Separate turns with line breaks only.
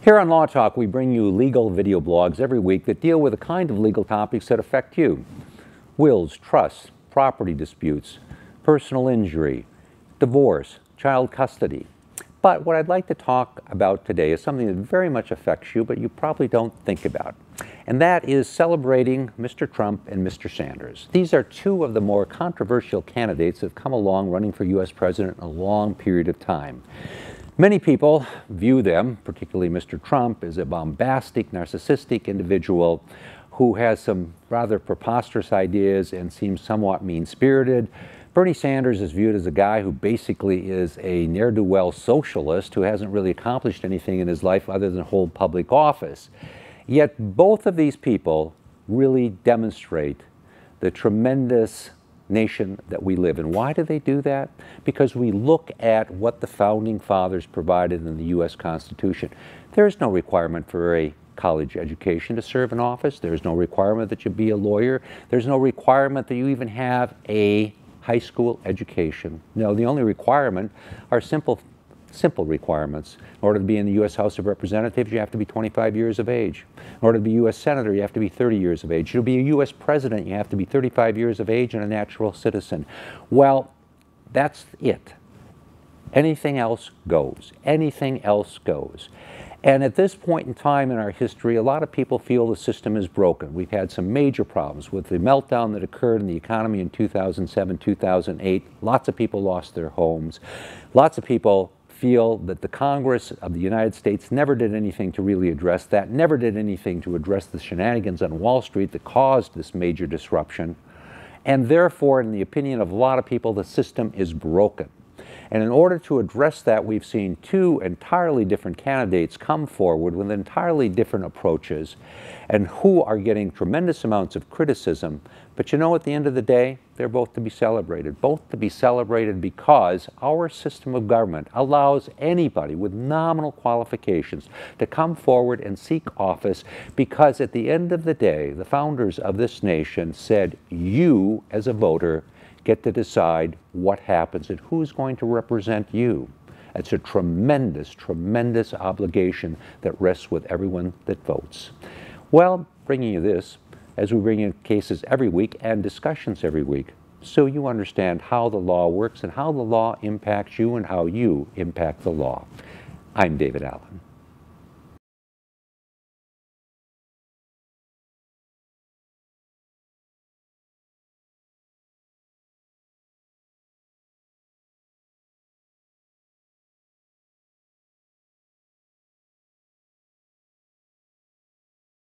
Here on Law Talk, we bring you legal video blogs every week that deal with the kind of legal topics that affect you. Wills, trusts, property disputes, personal injury, divorce, child custody. But what I'd like to talk about today is something that very much affects you, but you probably don't think about. And that is celebrating Mr. Trump and Mr. Sanders. These are two of the more controversial candidates that have come along running for U.S. president in a long period of time. Many people view them, particularly Mr. Trump, as a bombastic, narcissistic individual who has some rather preposterous ideas and seems somewhat mean-spirited. Bernie Sanders is viewed as a guy who basically is a ne'er-do-well socialist who hasn't really accomplished anything in his life other than hold public office. Yet both of these people really demonstrate the tremendous nation that we live in. Why do they do that? Because we look at what the Founding Fathers provided in the U.S. Constitution. There is no requirement for a college education to serve in office. There's no requirement that you be a lawyer. There's no requirement that you even have a high school education. No, the only requirement are simple requirements. In order to be in the U.S. House of Representatives, you have to be 25 years of age. In order to be U.S. Senator, you have to be 30 years of age. To be a U.S. President, you have to be 35 years of age and a natural citizen. Well, that's it. Anything else goes. Anything else goes. And at this point in time in our history, a lot of people feel the system is broken. We've had some major problems with the meltdown that occurred in the economy in 2007, 2008. Lots of people lost their homes. Lots of people feel that the Congress of the United States never did anything to really address that, never did anything to address the shenanigans on Wall Street that caused this major disruption. And therefore, in the opinion of a lot of people, the system is broken. And in order to address that, we've seen two entirely different candidates come forward with entirely different approaches and who are getting tremendous amounts of criticism. But you know, at the end of the day, they're both to be celebrated. Both to be celebrated because our system of government allows anybody with nominal qualifications to come forward and seek office because at the end of the day, the founders of this nation said, you as a voter get to decide what happens and who's going to represent you. It's a tremendous, tremendous obligation that rests with everyone that votes. Well, bringing you this, as we bring you cases every week and discussions every week, so you understand how the law works and how the law impacts you and how you impact the law. I'm David Allen.